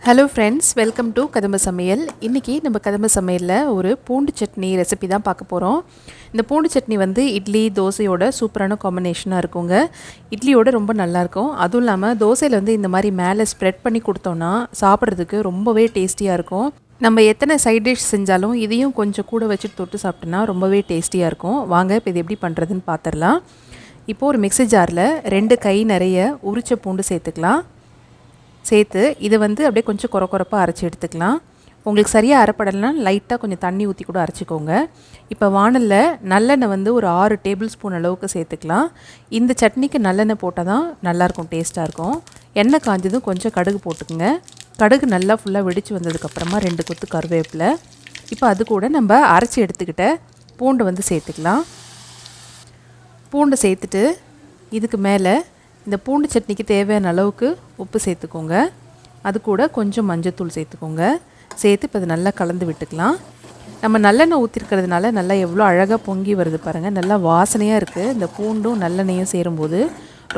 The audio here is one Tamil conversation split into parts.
ஹலோ ஃப்ரெண்ட்ஸ், வெல்கம் டு கதம்ப சமையல். இன்றைக்கி நம்ம கதம்ப சமையலில் ஒரு பூண்டு சட்னி ரெசிபி தான் பார்க்க போகிறோம். இந்த பூண்டு சட்னி வந்து இட்லி தோசையோட சூப்பரான காம்பினேஷனாக இருக்குங்க. இட்லியோட ரொம்ப நல்லாயிருக்கும். அதுவும் இல்லாமல் தோசையில் வந்து இந்த மாதிரி மேலே ஸ்ப்ரெட் பண்ணி கொடுத்தோன்னா சாப்பிட்றதுக்கு ரொம்பவே டேஸ்டியாக இருக்கும். நம்ம எத்தனை சைட் டிஷ் செஞ்சாலும் இதையும் கொஞ்சம் கூட வச்சுட்டு தொட்டு சாப்பிட்டோன்னா ரொம்பவே டேஸ்டியாக இருக்கும். வாங்க இப்போ இது எப்படி பண்ணுறதுன்னு பார்த்துடலாம். இப்போது ஒரு மிக்ஸி ஜாரில் 2 கை நிறைய உரிச்ச பூண்டு சேர்த்துக்கலாம். சேர்த்து இதை வந்து அப்படியே கொஞ்சம் கொரப்பாக அரைச்சி எடுத்துக்கலாம். உங்களுக்கு சரியாக அரைப்படலைன்னா லைட்டாக கொஞ்சம் தண்ணி ஊற்றி கூட அரைச்சிக்கோங்க. இப்போ வானலில் நல்லெண்ணெய் வந்து ஒரு 6 டேபிள் ஸ்பூன் அளவுக்கு சேர்த்துக்கலாம். இந்த சட்னிக்கு நல்லெண்ணெய் போட்டால் தான் நல்லாயிருக்கும், டேஸ்ட்டாக இருக்கும். எண்ணெய் காஞ்சதும் கொஞ்சம் கடுகு போட்டுக்குங்க. கடுகு நல்லா ஃபுல்லாக வெடித்து வந்ததுக்கப்புறமா 2 கொத்து கருவேப்பிலை. இப்போ அது கூட நம்ம அரைச்சி எடுத்துக்கிட்ட பூண்டு வந்து சேர்த்துக்கலாம். பூண்டு சேர்த்துட்டு இதுக்கு மேலே இந்த பூண்டு சட்னிக்கு தேவையான அளவுக்கு உப்பு சேர்த்துக்கோங்க. அது கூட கொஞ்சம் மஞ்சத்தூள் சேர்த்துக்கோங்க. சேர்த்து இப்போ அது நல்லா கலந்து விட்டுக்கலாம். நம்ம நல்லெண்ணெய் ஊற்றிருக்கிறதுனால நல்லா எவ்வளோ அழகாக பொங்கி வருது பாருங்கள். நல்லா வாசனையாக இருக்குது. இந்த பூண்டும் நல்லெண்ணெயும் சேரும்போது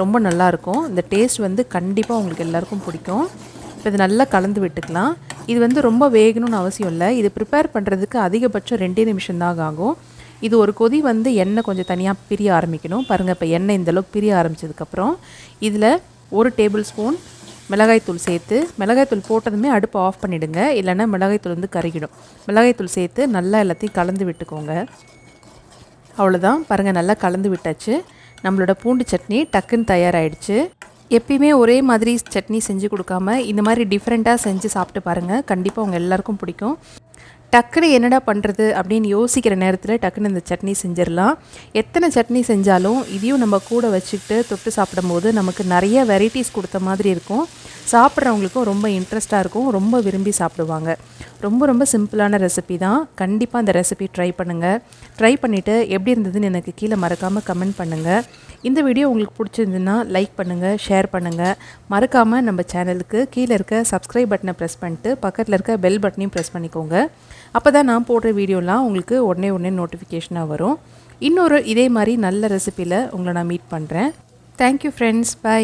ரொம்ப நல்லாயிருக்கும். இந்த டேஸ்ட் வந்து கண்டிப்பாக உங்களுக்கு எல்லாருக்கும் பிடிக்கும். இப்போ இது நல்லா கலந்து விட்டுக்கலாம். இது வந்து ரொம்ப வேகணும்னு அவசியம் இல்லை. இது ப்ரிப்பேர் பண்ணுறதுக்கு அதிகபட்சம் 2 நிமிஷம் தான் ஆகும். இது ஒரு கொதி வந்து எண்ணெய் கொஞ்சம் தனியாக பிரிய ஆரம்பிக்கணும். பாருங்கள், இப்போ எண்ணெய் இந்தளவுக்கு பிரிய ஆரம்பித்ததுக்கப்புறம் இதில் 1 டேபிள் ஸ்பூன் மிளகாய்த்தூள் சேர்த்து, மிளகாய்த்தூள் போட்டதுமே அடுப்பை ஆஃப் பண்ணிவிடுங்க, இல்லைன்னா மிளகாய்த்தூள் வந்து கருகிடும். மிளகாய்த்தூள் சேர்த்து நல்லா எல்லாத்தையும் கலந்து விட்டுக்கோங்க. அவ்வளோதான், பாருங்கள் நல்லா கலந்து விட்டாச்சு. நம்மளோட பூண்டு சட்னி டக்குன்னு தயாராகிடுச்சு. எப்பயுமே ஒரே மாதிரி சட்னி செஞ்சு கொடுக்காம இந்த மாதிரி டிஃப்ரெண்ட்டாக செஞ்சு சாப்பிட்டு பாருங்கள். கண்டிப்பாக உங்கள் எல்லாருக்கும் பிடிக்கும். டக்குன்னு என்னடா பண்ணுறது அப்படின்னு யோசிக்கிற நேரத்தில் டக்குன்னு இந்த சட்னி செஞ்சிடலாம். எத்தனை சட்னி செஞ்சாலும் இதையும் நம்ம கூட வச்சுக்கிட்டு தொட்டு சாப்பிடும்போது நமக்கு நிறைய வெரைட்டிஸ் கொடுத்த மாதிரி இருக்கும். சாப்பிட்றவங்களுக்கும் ரொம்ப இன்ட்ரெஸ்ட்டாக இருக்கும், ரொம்ப விரும்பி சாப்பிடுவாங்க. ரொம்ப சிம்பிளான ரெசிபி தான். கண்டிப்பாக அந்த ரெசிபி ட்ரை பண்ணுங்கள். ட்ரை பண்ணிவிட்டு எப்படி இருந்ததுன்னு எனக்கு கீழே மறக்காமல் கமெண்ட் பண்ணுங்கள். இந்த வீடியோ உங்களுக்கு பிடிச்சிருந்துன்னா லைக் பண்ணுங்கள், ஷேர் பண்ணுங்கள். மறக்காமல் நம்ம சேனலுக்கு கீழே இருக்க சப்ஸ்கிரைப் பட்டனை ப்ரெஸ் பண்ணிட்டு பக்கத்தில் இருக்க பெல் பட்டனையும் ப்ரெஸ் பண்ணிக்கோங்க. அப்போ தான் நான் போடுற வீடியோலாம் உங்களுக்கு உடனே நோட்டிஃபிகேஷனாக வரும். இன்னொரு இதே மாதிரி நல்ல ரெசிபியில் உங்களை நான் மீட் பண்ணுறேன். Thank you friends, by.